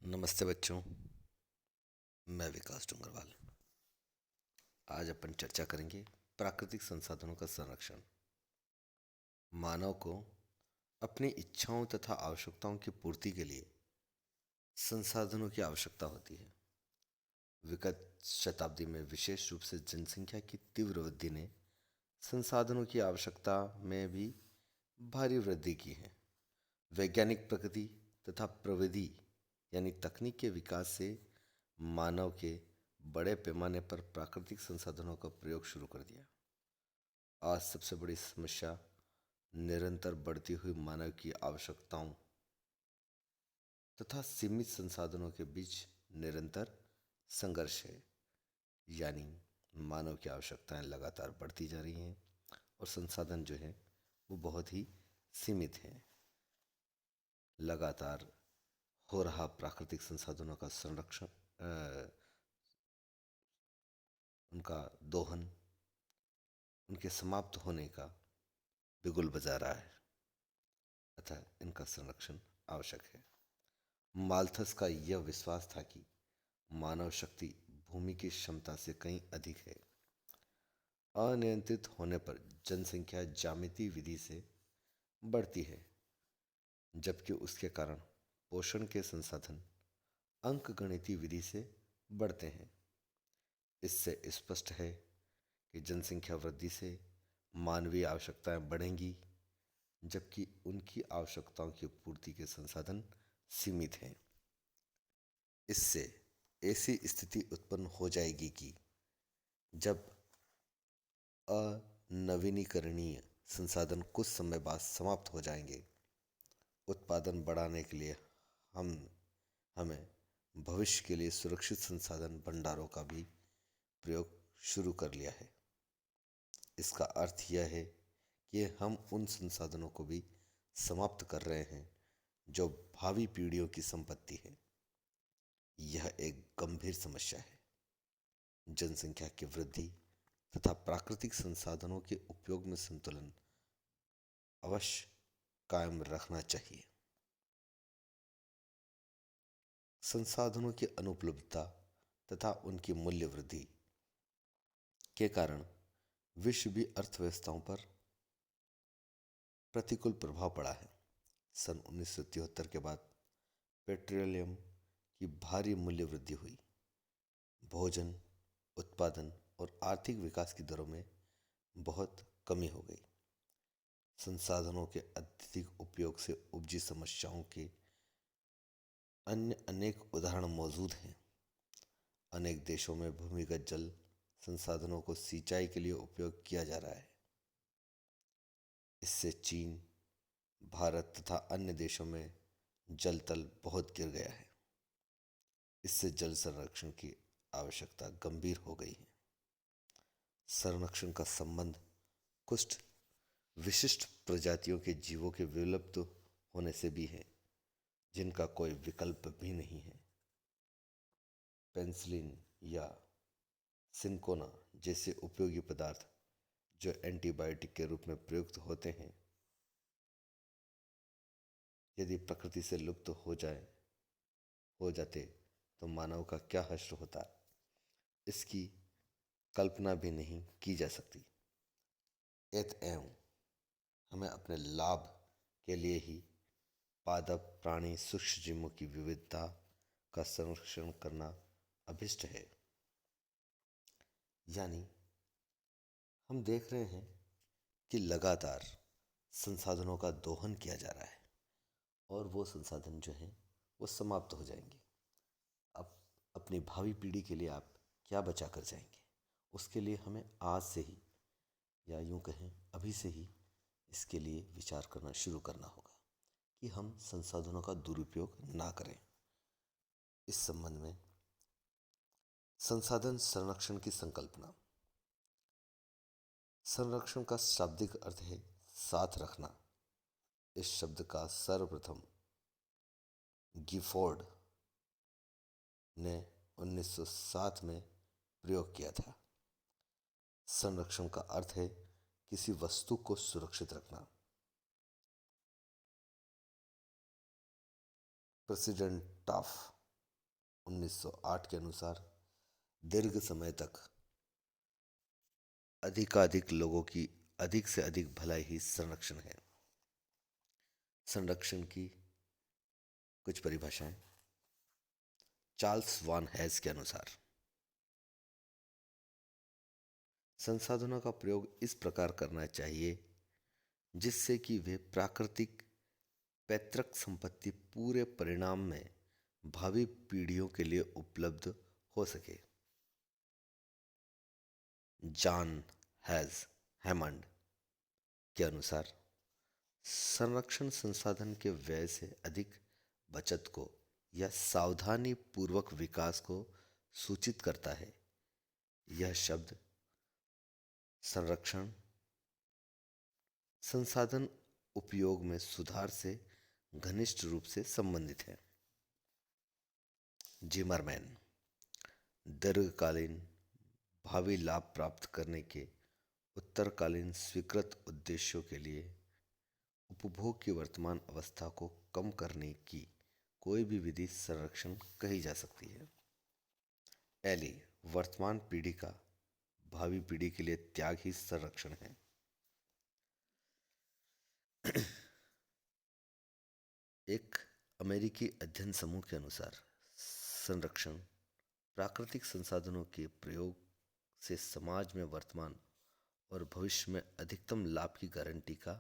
नमस्ते बच्चों। मैं विकास डूंगरवाल। आज अपन चर्चा करेंगे प्राकृतिक संसाधनों का संरक्षण। मानव को अपनी इच्छाओं तथा आवश्यकताओं की पूर्ति के लिए संसाधनों की आवश्यकता होती है। विगत शताब्दी में विशेष रूप से जनसंख्या की तीव्र वृद्धि ने संसाधनों की आवश्यकता में भी भारी वृद्धि की है। वैज्ञानिक प्रगति तथा प्रविधि यानी तकनीक के विकास से मानव के बड़े पैमाने पर प्राकृतिक संसाधनों का प्रयोग शुरू कर दिया। आज सबसे बड़ी समस्या निरंतर बढ़ती हुई मानव की आवश्यकताओं तथा सीमित संसाधनों के बीच निरंतर संघर्ष है। यानी मानव की आवश्यकताएं लगातार बढ़ती जा रही हैं और संसाधन जो है वो बहुत ही सीमित हैं। लगातार हो रहा प्राकृतिक संसाधनों का संरक्षण, उनका दोहन, उनके समाप्त होने का बिगुल बजा रहा है। अतः इनका संरक्षण आवश्यक है। माल्थस का यह विश्वास था कि मानव शक्ति भूमि की क्षमता से कहीं अधिक है। अनियंत्रित होने पर जनसंख्या ज्यामितीय विधि से बढ़ती है, जबकि उसके कारण पोषण के संसाधन अंकगणितीय विधि से बढ़ते हैं। इससे स्पष्ट है कि जनसंख्या वृद्धि से मानवीय आवश्यकताएं बढ़ेंगी, जबकि उनकी आवश्यकताओं की पूर्ति के संसाधन सीमित हैं। इससे ऐसी स्थिति उत्पन्न हो जाएगी कि जब अनवीनीकरणीय संसाधन कुछ समय बाद समाप्त हो जाएंगे, उत्पादन बढ़ाने के लिए हम हमें भविष्य के लिए सुरक्षित संसाधन भंडारों का भी प्रयोग शुरू कर लिया है। इसका अर्थ यह है कि हम उन संसाधनों को भी समाप्त कर रहे हैं जो भावी पीढ़ियों की संपत्ति है। यह एक गंभीर समस्या है। जनसंख्या की वृद्धि तथा प्राकृतिक संसाधनों के उपयोग में संतुलन अवश्य कायम रखना चाहिए। संसाधनों की अनुपलब्धता तथा उनकी मूल्य वृद्धि के कारण विश्व अर्थव्यवस्थाओं पर प्रतिकूल प्रभाव पड़ा है। सन 1973 के बाद पेट्रोलियम की भारी मूल्य वृद्धि हुई। भोजन उत्पादन और आर्थिक विकास की दरों में बहुत कमी हो गई। संसाधनों के अत्यधिक उपयोग से उपजी समस्याओं के अन्य अनेक उदाहरण मौजूद हैं। अनेक देशों में भूमिगत जल संसाधनों को सिंचाई के लिए उपयोग किया जा रहा है। इससे चीन, भारत तथा अन्य देशों में जल तल बहुत गिर गया है। इससे जल संरक्षण की आवश्यकता गंभीर हो गई है। संरक्षण का संबंध कुछ विशिष्ट प्रजातियों के जीवों के विलुप्त होने से भी है, जिनका कोई विकल्प भी नहीं है। पेनिसिलिन या सिनकोना जैसे उपयोगी पदार्थ जो एंटीबायोटिक के रूप में प्रयुक्त होते हैं, यदि प्रकृति से लुप्त हो जाते तो मानव का क्या हश्र होता, इसकी कल्पना भी नहीं की जा सकती। अतएव हमें अपने लाभ के लिए ही पादप प्राणी सूक्ष्म जीवों की विविधता का संरक्षण करना अभिष्ट है। यानी हम देख रहे हैं कि लगातार संसाधनों का दोहन किया जा रहा है और वो संसाधन जो हैं वो समाप्त हो जाएंगे। अब अपनी भावी पीढ़ी के लिए आप क्या बचा कर जाएंगे, उसके लिए हमें आज से ही या यूं कहें अभी से ही इसके लिए विचार करना शुरू करना होगा कि हम संसाधनों का दुरुपयोग ना करें। इस संबंध में संसाधन संरक्षण की संकल्पना। संरक्षण का शाब्दिक अर्थ है साथ रखना। इस शब्द का सर्वप्रथम गिफोर्ड ने 1907 में प्रयोग किया था। संरक्षण का अर्थ है किसी वस्तु को सुरक्षित रखना। प्रेसिडेंट टॉफ 1908 के अनुसार दीर्घ समय तक अधिकाधिक लोगों की अधिक से अधिक भलाई ही संरक्षण है। संरक्षण की कुछ परिभाषाएं। चार्ल्स वान हैस के अनुसार संसाधनों का प्रयोग इस प्रकार करना चाहिए जिससे कि वे प्राकृतिक पैतृक संपत्ति पूरे परिणाम में भावी पीढ़ियों के लिए उपलब्ध हो सके। जॉन हैज हैमंड के अनुसार संरक्षण संसाधन के व्यय से अधिक बचत को या सावधानी पूर्वक विकास को सूचित करता है। यह शब्द संरक्षण संसाधन उपयोग में सुधार से घनिष्ठ रूप से संबंधित है। जिमरमैन दीर्घकालीन भावी लाभ प्राप्त करने के उत्तरकालीन स्वीकृत उद्देश्यों के लिए उपभोग की वर्तमान अवस्था को कम करने की कोई भी विधि संरक्षण कही जा सकती है। एली वर्तमान पीढ़ी का भावी पीढ़ी के लिए त्याग ही संरक्षण है। एक अमेरिकी अध्ययन समूह के अनुसार संरक्षण प्राकृतिक संसाधनों के प्रयोग से समाज में वर्तमान और भविष्य में अधिकतम लाभ की गारंटी का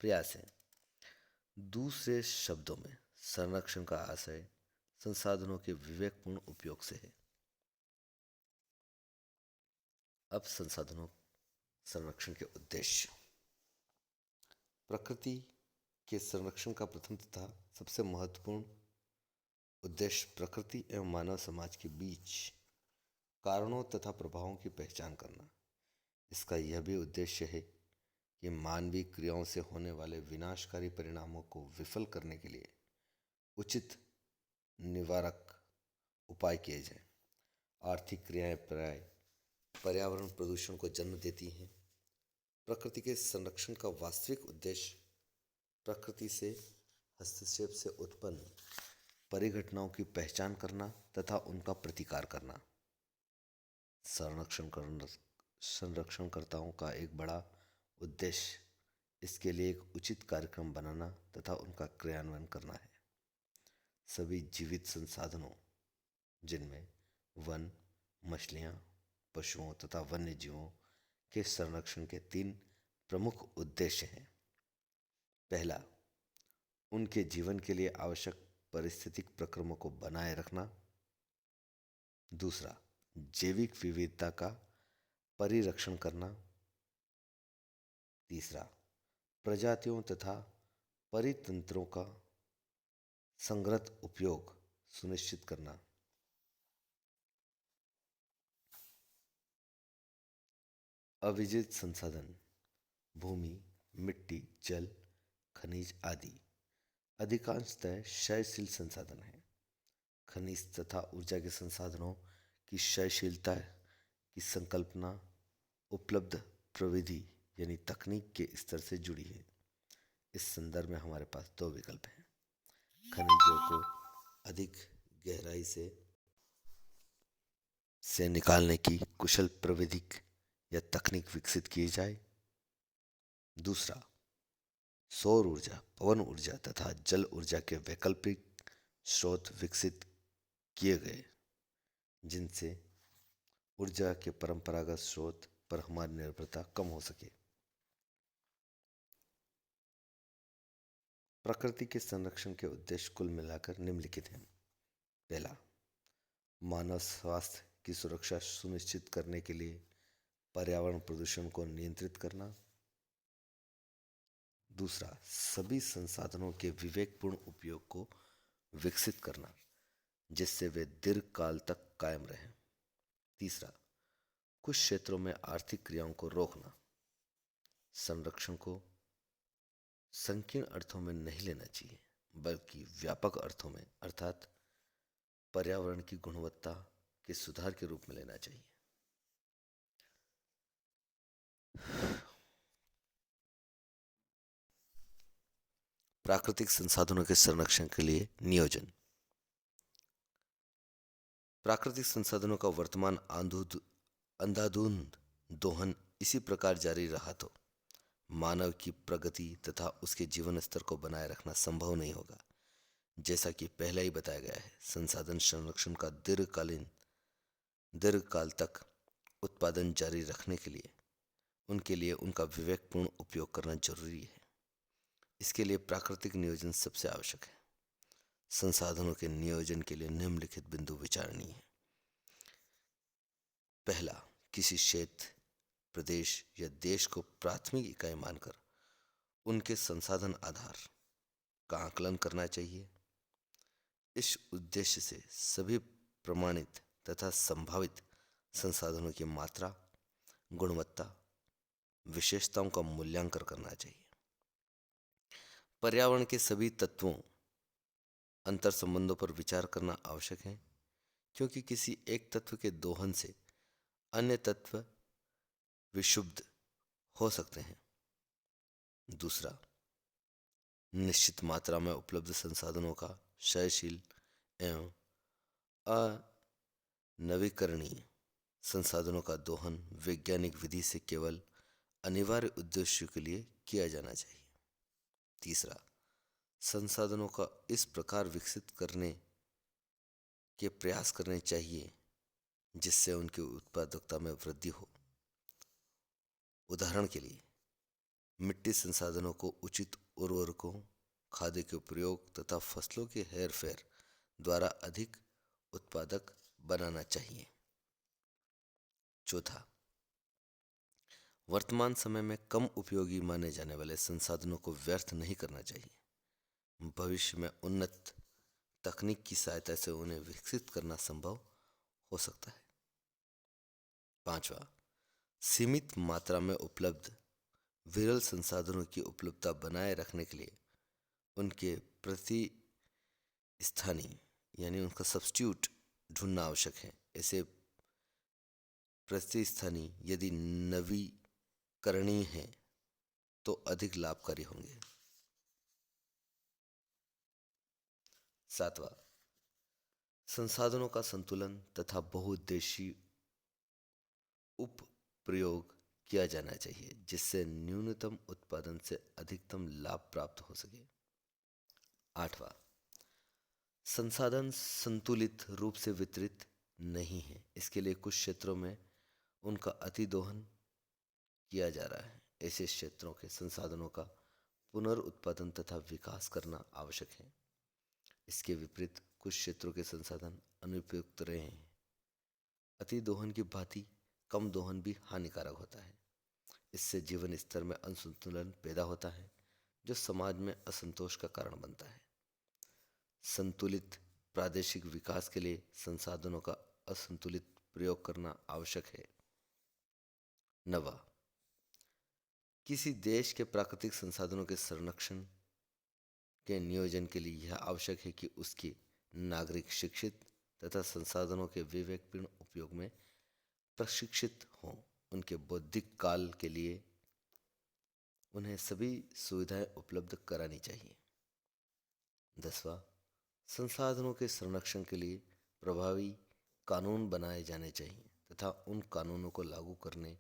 प्रयास है। दूसरे शब्दों में संरक्षण का आशय संसाधनों के विवेकपूर्ण उपयोग से है। अब संसाधनों संरक्षण के उद्देश्य। प्रकृति के संरक्षण का प्रथम तथा सबसे महत्वपूर्ण उद्देश्य प्रकृति एवं मानव समाज के बीच कारणों तथा प्रभावों की पहचान करना। इसका यह भी उद्देश्य है कि मानवीय क्रियाओं से होने वाले विनाशकारी परिणामों को विफल करने के लिए उचित निवारक उपाय किए जाएं। आर्थिक क्रियाएं प्राय पर्यावरण प्रदूषण को जन्म देती हैं। प्रकृति के संरक्षण का वास्तविक उद्देश्य प्रकृति से हस्तक्षेप से उत्पन्न परिघटनाओं की पहचान करना तथा उनका प्रतिकार करना। संरक्षणकर्ताओं का एक बड़ा उद्देश्य इसके लिए एक उचित कार्यक्रम बनाना तथा उनका क्रियान्वयन करना है। सभी जीवित संसाधनों जिनमें वन, मछलियाँ, पशुओं तथा वन्य जीवों के संरक्षण के 3 प्रमुख उद्देश्य हैं। पहला, उनके जीवन के लिए आवश्यक पारिस्थितिक प्रक्रमों को बनाए रखना। दूसरा, जैविक विविधता का परिरक्षण करना। तीसरा, प्रजातियों तथा परितंत्रों का संगत उपयोग सुनिश्चित करना। अविजित संसाधन भूमि, मिट्टी, जल, खनिज आदि अधिकांशतः क्षयशील संसाधन हैं। खनिज तथा ऊर्जा के संसाधनों की क्षयशीलता की संकल्पना उपलब्ध प्रविधि यानी तकनीक के स्तर से जुड़ी है। इस संदर्भ में हमारे पास 2 विकल्प हैं। खनिजों को अधिक गहराई से निकालने की कुशल प्रविधि या तकनीक विकसित की जाए। दूसरा, सौर ऊर्जा, पवन ऊर्जा तथा जल ऊर्जा के वैकल्पिक स्रोत विकसित किए गए जिनसे ऊर्जा के परंपरागत स्रोत पर हमारी निर्भरता कम हो सके। प्रकृति के संरक्षण के उद्देश्य कुल मिलाकर निम्नलिखित हैं। पहला, मानव स्वास्थ्य की सुरक्षा सुनिश्चित करने के लिए पर्यावरण प्रदूषण को नियंत्रित करना। दूसरा, सभी संसाधनों के विवेकपूर्ण उपयोग को विकसित करना जिससे वे दीर्घकाल तक कायम रहें। तीसरा, कुछ क्षेत्रों में आर्थिक क्रियाओं को रोकना। संरक्षण को संकीर्ण अर्थों में नहीं लेना चाहिए बल्कि व्यापक अर्थों में अर्थात पर्यावरण की गुणवत्ता के सुधार के रूप में लेना चाहिए। प्राकृतिक संसाधनों के संरक्षण के लिए नियोजन। प्राकृतिक संसाधनों का वर्तमान अंधाधुंध दोहन इसी प्रकार जारी रहा तो मानव की प्रगति तथा उसके जीवन स्तर को बनाए रखना संभव नहीं होगा। जैसा कि पहले ही बताया गया है, संसाधन संरक्षण का दीर्घकाल तक उत्पादन जारी रखने के लिए उनके लिए उनका विवेकपूर्ण उपयोग करना जरूरी है। इसके लिए प्राकृतिक नियोजन सबसे आवश्यक है। संसाधनों के नियोजन के लिए निम्नलिखित बिंदु विचारणीय है। पहला, किसी क्षेत्र, प्रदेश या देश को प्राथमिक इकाई मानकर उनके संसाधन आधार का आकलन करना चाहिए। इस उद्देश्य से सभी प्रमाणित तथा संभावित संसाधनों की मात्रा, गुणवत्ता, विशेषताओं का मूल्यांकन करना चाहिए। पर्यावरण के सभी तत्वों, अंतर संबंधों पर विचार करना आवश्यक है, क्योंकि किसी एक तत्व के दोहन से अन्य तत्व विक्षुब्ध हो सकते हैं। दूसरा, निश्चित मात्रा में उपलब्ध संसाधनों का क्षयशील एवं अनवीकरणीय संसाधनों का दोहन वैज्ञानिक विधि से केवल अनिवार्य उद्देश्यों के लिए किया जाना चाहिए। तीसरा, संसाधनों का इस प्रकार विकसित करने के प्रयास करने चाहिए जिससे उनकी उत्पादकता में वृद्धि हो। उदाहरण के लिए, मिट्टी संसाधनों को उचित उर्वरकों, खाद्य के प्रयोग तथा फसलों के हेरफेर द्वारा अधिक उत्पादक बनाना चाहिए। चौथा, वर्तमान समय में कम उपयोगी माने जाने वाले संसाधनों को व्यर्थ नहीं करना चाहिए। भविष्य में उन्नत तकनीक की सहायता से उन्हें विकसित करना संभव हो सकता है। पांचवा, सीमित मात्रा में उपलब्ध विरल संसाधनों की उपलब्धता बनाए रखने के लिए उनके प्रतिस्थानी यानी उनका सब्स्टिट्यूट ढूंढना आवश्यक है। ऐसे प्रतिस्थानी यदि नवीकरणीय हैं तो अधिक लाभकारी होंगे। सातवां, संसाधनों का संतुलन तथा बहुउद्देशीय उपप्रयोग किया जाना चाहिए जिससे न्यूनतम उत्पादन से अधिकतम लाभ प्राप्त हो सके। आठवां, संसाधन संतुलित रूप से वितरित नहीं है। इसके लिए कुछ क्षेत्रों में उनका अतिदोहन किया जा रहा है। ऐसे क्षेत्रों के संसाधनों का पुनर्उत्पादन तथा विकास करना आवश्यक है। इसके विपरीत कुछ क्षेत्रों के संसाधन अनुपयुक्त रहे हैं। अतिदोहन की भांति कम दोहन भी हानिकारक होता है। इससे जीवन स्तर में असंतुलन पैदा होता है जो समाज में असंतोष का कारण बनता है। संतुलित प्रादेशिक विकास के लिए संसाधनों का असंतुलित प्रयोग करना आवश्यक है। नवा, किसी देश के प्राकृतिक संसाधनों के संरक्षण के नियोजन के लिए यह आवश्यक है कि उसके नागरिक शिक्षित तथा संसाधनों के विवेकपूर्ण उपयोग में प्रशिक्षित हों। उनके बौद्धिक काल के लिए उन्हें सभी सुविधाएं उपलब्ध करानी चाहिए। 10वां, संसाधनों के संरक्षण के लिए प्रभावी कानून बनाए जाने चाहिए तथा उन कानूनों को लागू करने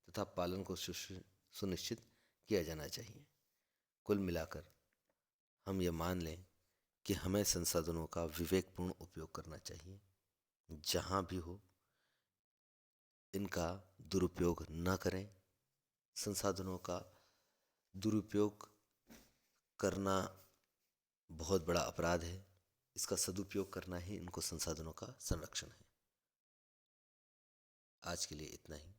तथा पालन को सुनिश्चित किया जाना चाहिए। कुल मिलाकर हम ये मान लें कि हमें संसाधनों का विवेकपूर्ण उपयोग करना चाहिए। जहाँ भी हो इनका दुरुपयोग न करें। संसाधनों का दुरुपयोग करना बहुत बड़ा अपराध है। इसका सदुपयोग करना ही इनको संसाधनों का संरक्षण है। आज के लिए इतना ही।